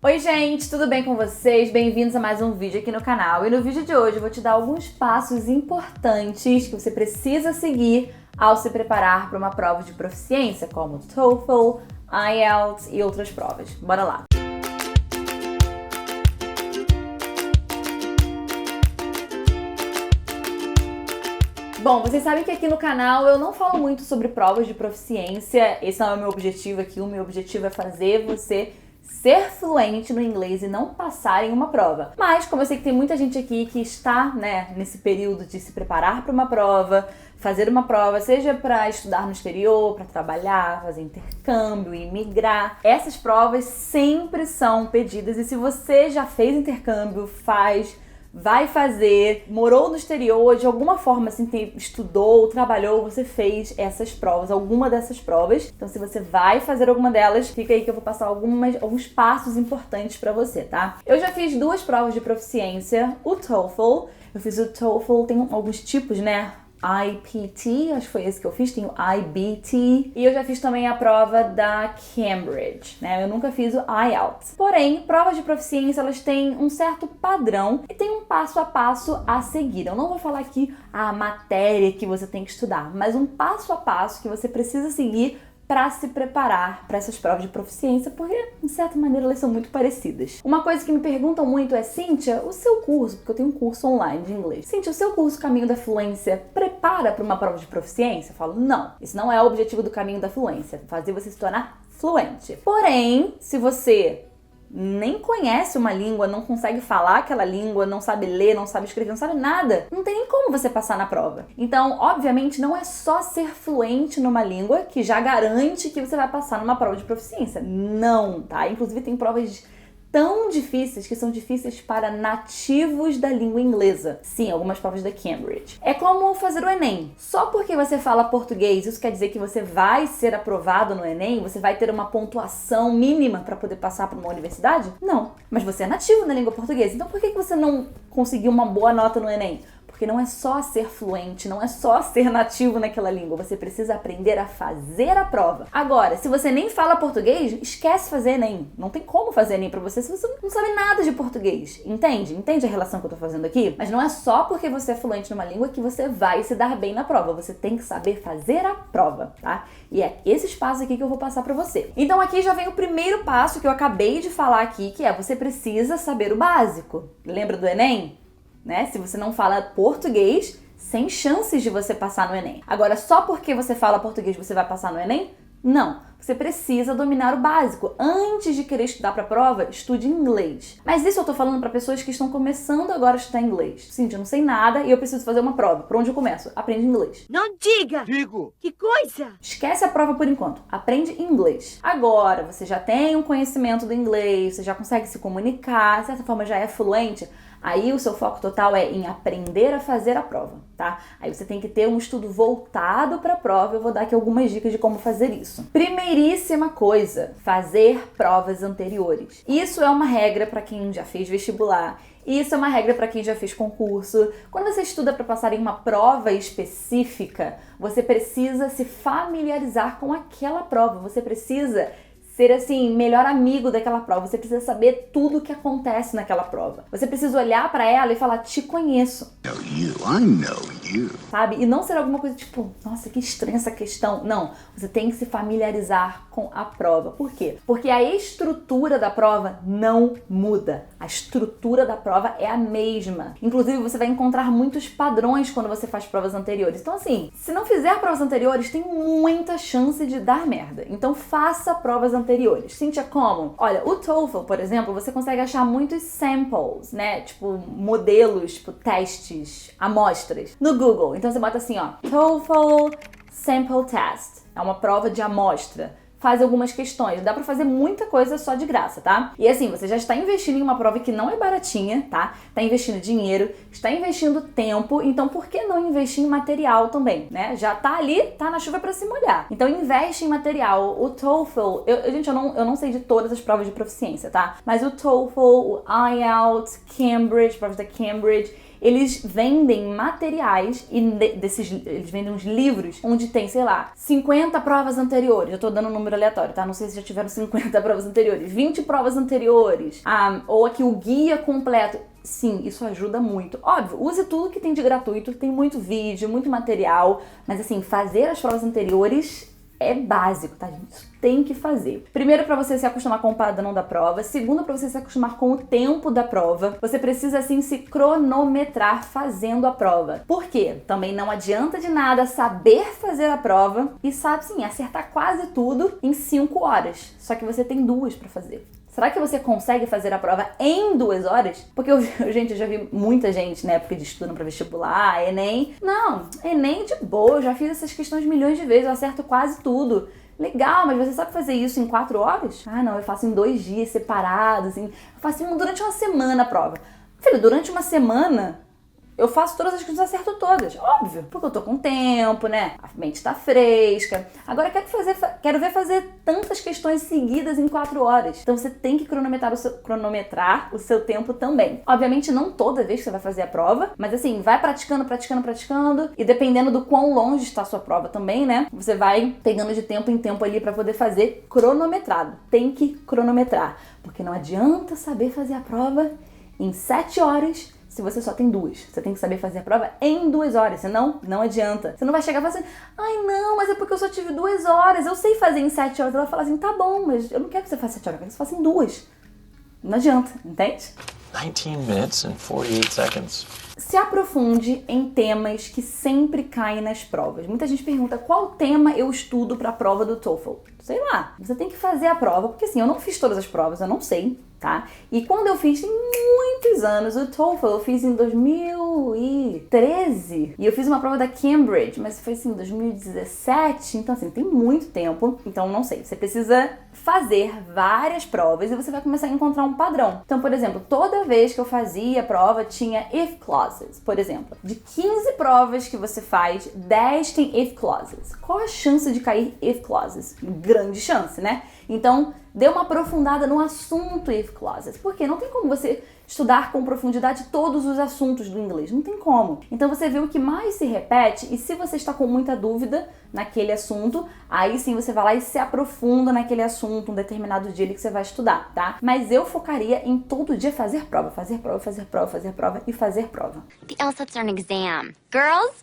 Oi gente, tudo bem com vocês? Bem-vindos a mais um vídeo aqui no canal. E no vídeo de hoje eu vou te dar alguns passos importantes que você precisa seguir ao se preparar para uma prova de proficiência, como TOEFL, IELTS e outras provas. Bora lá! Bom, vocês sabem que aqui no canal eu não falo muito sobre provas de proficiência. Esse não é o meu objetivo aqui. O meu objetivo é fazer você ser fluente no inglês e não passar em uma prova. Mas, como eu sei que tem muita gente aqui que está, nesse período de se preparar para uma prova, fazer uma prova, seja para estudar no exterior, para trabalhar, fazer intercâmbio, imigrar, essas provas sempre são pedidas. E se você já fez intercâmbio, vai fazer, morou no exterior, de alguma forma assim, estudou, trabalhou, você fez essas provas, alguma dessas provas. Então, se você vai fazer alguma delas, fica aí que eu vou passar alguns passos importantes pra você, tá? Eu já fiz 2 provas de proficiência, o TOEFL. Eu fiz o TOEFL, tem alguns tipos, IPT, acho que foi esse que eu fiz, tem o IBT, e eu já fiz também a prova da Cambridge, Eu nunca fiz o IELTS. Porém, provas de proficiência, elas têm um certo padrão e tem um passo a passo a seguir. Eu não vou falar aqui a matéria que você tem que estudar, mas um passo a passo que você precisa seguir para se preparar para essas provas de proficiência, porque, de certa maneira, elas são muito parecidas. Uma coisa que me perguntam muito é, Cíntia, o seu curso, porque eu tenho um curso online de inglês, Cíntia, o seu curso Caminho da Fluência prepara para uma prova de proficiência? Eu falo, não, esse não é o objetivo do Caminho da Fluência, fazer você se tornar fluente. Porém, se você nem conhece uma língua, não consegue falar aquela língua, não sabe ler, não sabe escrever, não sabe nada, não tem nem como você passar na prova. Então, obviamente, não é só ser fluente numa língua que já garante que você vai passar numa prova de proficiência. Não, tá? Inclusive, tem provas tão difíceis que são difíceis para nativos da língua inglesa. Sim, algumas provas da Cambridge. É como fazer o Enem. Só porque você fala português, isso quer dizer que você vai ser aprovado no Enem? Você vai ter uma pontuação mínima para poder passar para uma universidade? Não. Mas você é nativo na língua portuguesa, então por que você não conseguiu uma boa nota no Enem? Porque não é só ser fluente, não é só ser nativo naquela língua, você precisa aprender a fazer a prova. Agora, se você nem fala português, esquece fazer Enem. Não tem como fazer Enem pra você se você não sabe nada de português. Entende? Entende a relação que eu tô fazendo aqui? Mas não é só porque você é fluente numa língua que você vai se dar bem na prova. Você tem que saber fazer a prova, tá? E é esses passos aqui que eu vou passar pra você. Então aqui já vem o primeiro passo que eu acabei de falar aqui, que é você precisa saber o básico. Lembra do Enem? Se você não fala português, sem chances de você passar no Enem. Agora, só porque você fala português você vai passar no Enem? Não. Você precisa dominar o básico. Antes de querer estudar para a prova, estude inglês. Mas isso eu tô falando para pessoas que estão começando agora a estudar inglês. Cíntia, eu não sei nada e eu preciso fazer uma prova. Por onde eu começo? Aprende inglês. Não diga! Digo! Que coisa! Esquece a prova por enquanto. Aprende inglês. Agora, você já tem um conhecimento do inglês, você já consegue se comunicar, de certa forma já é fluente. Aí o seu foco total é em aprender a fazer a prova, tá? Aí você tem que ter um estudo voltado para a prova. Eu vou dar aqui algumas dicas de como fazer isso. Primeiríssima coisa, fazer provas anteriores. Isso é uma regra para quem já fez vestibular. Isso é uma regra para quem já fez concurso. Quando você estuda para passar em uma prova específica, você precisa se familiarizar com aquela prova. Você precisa ser, melhor amigo daquela prova. Você precisa saber tudo o que acontece naquela prova. Você precisa olhar pra ela e falar, te conheço. I know you. Sabe? E não ser alguma coisa tipo, nossa, que estranha essa questão. Não, você tem que se familiarizar com a prova. Por quê? Porque a estrutura da prova não muda. A estrutura da prova é a mesma. Inclusive, você vai encontrar muitos padrões quando você faz provas anteriores. Então, se não fizer provas anteriores, tem muita chance de dar merda. Então, faça provas anteriores. Cíntia, como? Olha, o TOEFL, por exemplo, você consegue achar muitos samples, modelos, testes, amostras no Google. Então você bota assim, TOEFL Sample Test. É uma prova de amostra. Faz algumas questões. Dá pra fazer muita coisa só de graça, tá? E você já está investindo em uma prova que não é baratinha, tá? Está investindo dinheiro, está investindo tempo, então por que não investir em material também, Já tá ali, tá na chuva pra se molhar. Então investe em material. O TOEFL, eu não sei de todas as provas de proficiência, tá? Mas o TOEFL, o IELTS, Cambridge, provas da Cambridge, eles vendem materiais e eles vendem uns livros onde tem, 50 provas anteriores. Eu tô dando número aleatório, tá? Não sei se já tiveram 50 provas anteriores, 20 provas anteriores, ou aqui o guia completo. Sim, isso ajuda muito. Óbvio, use tudo que tem de gratuito, tem muito vídeo, muito material, mas assim, fazer as provas anteriores é básico, tá, gente? Isso tem que fazer. Primeiro, para você se acostumar com o padrão da prova. Segundo, para você se acostumar com o tempo da prova. Você precisa, assim, se cronometrar fazendo a prova. Por quê? Também não adianta de nada saber fazer a prova e sabe, sim, acertar quase tudo em 5 horas. Só que você tem 2 para fazer. Será que você consegue fazer a prova em 2 horas? Porque eu já vi muita gente na época de estudo para vestibular, Enem. Não, Enem de boa, eu já fiz essas questões milhões de vezes, eu acerto quase tudo. Legal, mas você sabe fazer isso em 4 horas? Ah, não, eu faço em 2 dias separados, assim. Eu faço durante uma semana a prova. Filho, durante uma semana eu faço todas as questões, acerto todas, óbvio, porque eu tô com tempo, né? A mente tá fresca. Agora quero ver fazer tantas questões seguidas em 4 horas. Então você tem que cronometrar o seu tempo também. Obviamente não toda vez que você vai fazer a prova, mas assim, vai praticando, e dependendo do quão longe está a sua prova também, né? Você vai pegando de tempo em tempo ali pra poder fazer cronometrado. Tem que cronometrar, porque não adianta saber fazer a prova em 7 horas se você só tem 2. Você tem que saber fazer a prova em 2 horas, senão não adianta. Você não vai chegar e falar assim, ai não, mas é porque eu só tive 2 horas, eu sei fazer em 7 horas. Ela vai falar assim, tá bom, mas eu não quero que você faça 7 horas, eu quero que você faça em 2. Não adianta, entende? 19 minutes and 48 seconds. Se aprofunde em temas que sempre caem nas provas. Muita gente pergunta qual tema eu estudo para a prova do TOEFL. Sei lá, você tem que fazer a prova, porque assim, eu não fiz todas as provas, eu não sei, tá? E quando eu fiz, tem muitos anos, o TOEFL eu fiz em 2013, e eu fiz uma prova da Cambridge, mas foi assim, em 2017, então assim, tem muito tempo, então não sei, você precisa fazer várias provas e você vai começar a encontrar um padrão. Então, por exemplo, toda vez que eu fazia a prova, tinha if clauses, por exemplo. De 15 provas que você faz, 10 tem if clauses. Qual a chance de cair if clauses? Grande chance, né? Então, dê uma aprofundada no assunto if clauses, porque não tem como você estudar com profundidade todos os assuntos do inglês, não tem como. Então você vê o que mais se repete e se você está com muita dúvida naquele assunto, aí sim você vai lá e se aprofunda naquele assunto, um determinado dia ali que você vai estudar, tá? Mas eu focaria em todo dia fazer prova e fazer prova. The LSATs are an exam. Girls,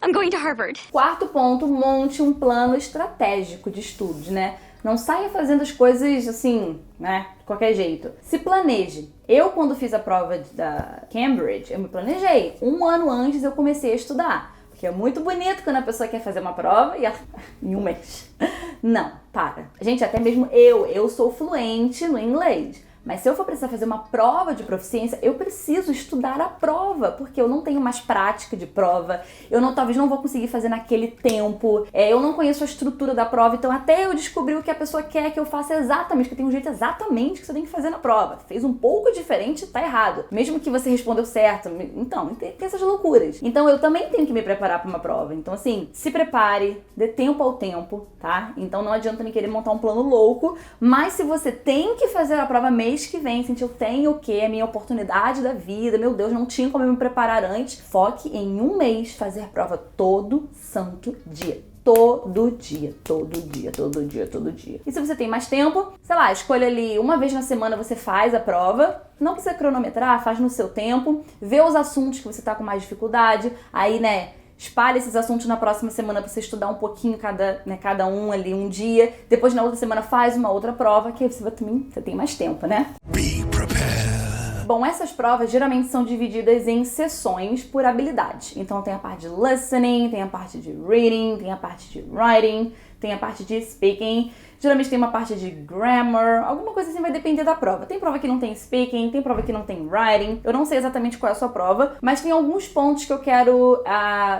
I'm going to Harvard. Quarto ponto, monte um plano estratégico de estudos, né? Não saia fazendo as coisas assim, né, de qualquer jeito. Se planeje. Eu, quando fiz a prova da Cambridge, eu me planejei. 1 ano antes eu comecei a estudar. Porque é muito bonito quando a pessoa quer fazer uma prova e ela... em 1 mês. Não, para. Gente, até mesmo eu sou fluente no inglês. Mas se eu for precisar fazer uma prova de proficiência, eu preciso estudar a prova, porque eu não tenho mais prática de prova, talvez não vou conseguir fazer naquele tempo, eu não conheço a estrutura da prova, então até eu descobrir o que a pessoa quer que eu faça exatamente, que tem um jeito exatamente que você tem que fazer na prova. Fez um pouco diferente, tá errado. Mesmo que você respondeu certo, então, tem essas loucuras. Então eu também tenho que me preparar para uma prova. Então assim, se prepare, dê tempo ao tempo, tá? Então não adianta me querer montar um plano louco, mas se você tem que fazer a prova mês que vem, sentir eu tenho o quê? A minha oportunidade da vida, meu Deus, não tinha como eu me preparar antes. Foque em 1 mês fazer prova todo santo dia. Todo dia. E se você tem mais tempo, sei lá, escolha ali 1 vez na semana você faz a prova. Não precisa cronometrar, faz no seu tempo. Vê os assuntos que você tá com mais dificuldade. Aí, né, espalhe esses assuntos na próxima semana pra você estudar um pouquinho cada um ali um dia. Depois na outra semana faz uma outra prova, que aí você tem mais tempo, né? Be prepared. Bom, essas provas geralmente são divididas em sessões por habilidade. Então tem a parte de listening, tem a parte de reading, tem a parte de writing, tem a parte de speaking. Geralmente tem uma parte de grammar, alguma coisa assim vai depender da prova. Tem prova que não tem speaking, tem prova que não tem writing. Eu não sei exatamente qual é a sua prova, mas tem alguns pontos que eu quero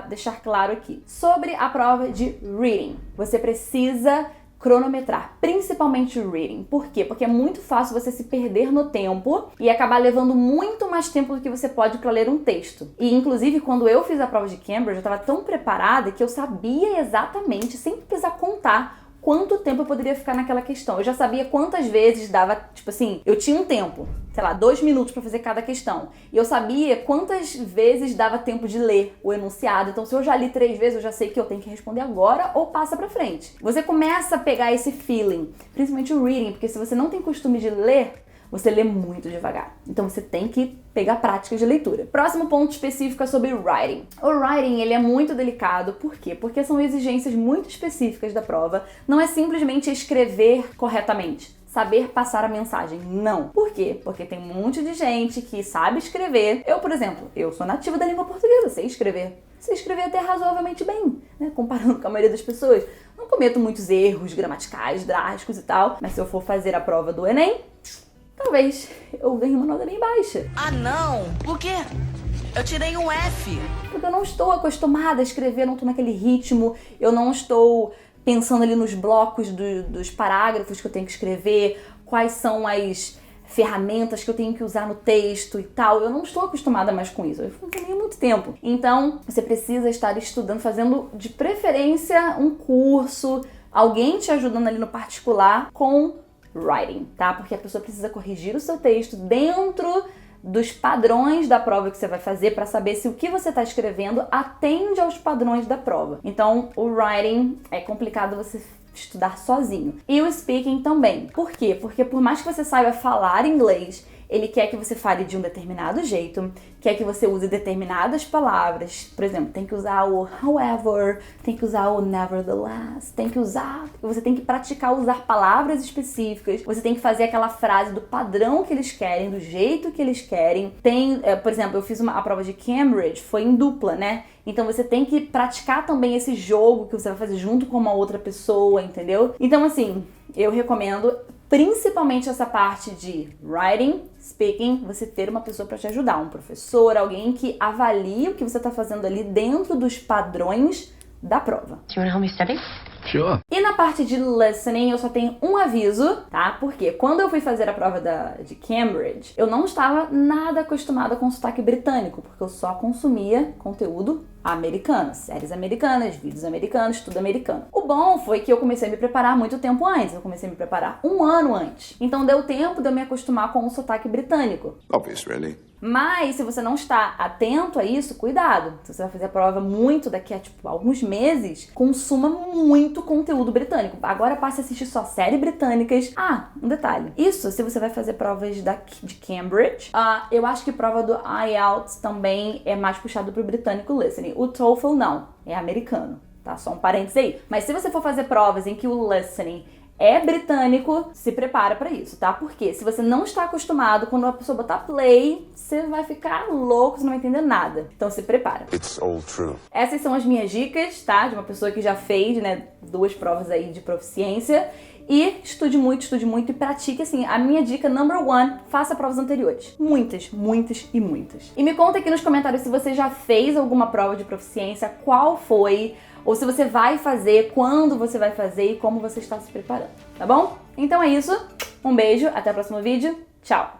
deixar claro aqui. Sobre a prova de reading, você precisa cronometrar, principalmente o reading. Por quê? Porque é muito fácil você se perder no tempo e acabar levando muito mais tempo do que você pode para ler um texto. E inclusive quando eu fiz a prova de Cambridge, eu estava tão preparada que eu sabia exatamente, sem precisar contar, quanto tempo eu poderia ficar naquela questão. Eu já sabia quantas vezes dava, tipo assim, eu tinha um tempo, sei lá, 2 minutos pra fazer cada questão. E eu sabia quantas vezes dava tempo de ler o enunciado. Então, se eu já li 3 vezes, eu já sei que eu tenho que responder agora ou passa pra frente. Você começa a pegar esse feeling, principalmente o reading, porque se você não tem costume de ler, você lê muito devagar. Então você tem que pegar prática de leitura. Próximo ponto específico é sobre writing. O writing, ele é muito delicado. Por quê? Porque são exigências muito específicas da prova. Não é simplesmente escrever corretamente, saber passar a mensagem. Não. Por quê? Porque tem um monte de gente que sabe escrever. Eu, por exemplo, eu sou nativa da língua portuguesa, sei escrever. Sei escrever até razoavelmente bem, né? Comparando com a maioria das pessoas. Não cometo muitos erros gramaticais, drásticos e tal. Mas se eu for fazer a prova do Enem, talvez eu ganhe uma nota bem baixa. Ah, não! Por quê? Eu tirei um F. Porque eu não estou acostumada a escrever, não estou naquele ritmo, eu não estou pensando ali nos blocos dos parágrafos que eu tenho que escrever, quais são as ferramentas que eu tenho que usar no texto e tal. Eu não estou acostumada mais com isso, eu falei há muito tempo. Então, você precisa estar estudando, fazendo de preferência um curso, alguém te ajudando ali no particular com writing, tá? Porque a pessoa precisa corrigir o seu texto dentro dos padrões da prova que você vai fazer para saber se o que você está escrevendo atende aos padrões da prova. Então, o writing é complicado você estudar sozinho. E o speaking também. Por quê? Porque por mais que você saiba falar inglês, ele quer que você fale de um determinado jeito, quer que você use determinadas palavras. Por exemplo, tem que usar o however, tem que usar o nevertheless, você tem que praticar usar palavras específicas, você tem que fazer aquela frase do padrão que eles querem, do jeito que eles querem. Por exemplo, eu fiz a prova de Cambridge, foi em dupla, né? Então você tem que praticar também esse jogo que você vai fazer junto com uma outra pessoa, entendeu? Então assim, eu recomendo principalmente essa parte de writing, speaking, você ter uma pessoa para te ajudar, um professor, alguém que avalie o que você está fazendo ali dentro dos padrões da prova. Do you want to help me study? Sure. E na parte de listening, eu só tenho um aviso, tá? Porque quando eu fui fazer a prova de Cambridge, eu não estava nada acostumada com sotaque britânico, porque eu só consumia conteúdo americano, séries americanas, vídeos americanos, tudo americano. O bom foi que eu comecei a me preparar muito tempo antes, eu comecei a me preparar 1 ano antes. Então deu tempo de eu me acostumar com o sotaque britânico. Obvious, really. Mas se você não está atento a isso, cuidado. Se você vai fazer a prova muito daqui a alguns meses, consuma muito conteúdo britânico. Agora passe a assistir só séries britânicas. Ah, um detalhe. Isso se você vai fazer provas de Cambridge. Eu acho que prova do IELTS também é mais puxado pro britânico listening. O TOEFL não, é americano, tá? Só um parênteses aí. Mas se você for fazer provas em que o listening é britânico, se prepara pra isso, tá? Porque se você não está acostumado, quando a pessoa botar play, você vai ficar louco, você não vai entender nada. Então se prepara. It's all true. Essas são as minhas dicas, tá? De uma pessoa que já fez, né, 2 provas aí de proficiência. E estude muito e pratique, assim, a minha dica number 1, faça provas anteriores. Muitas e muitas. E me conta aqui nos comentários se você já fez alguma prova de proficiência, qual foi, ou se você vai fazer, quando você vai fazer e como você está se preparando, tá bom? Então é isso, um beijo, até o próximo vídeo, tchau!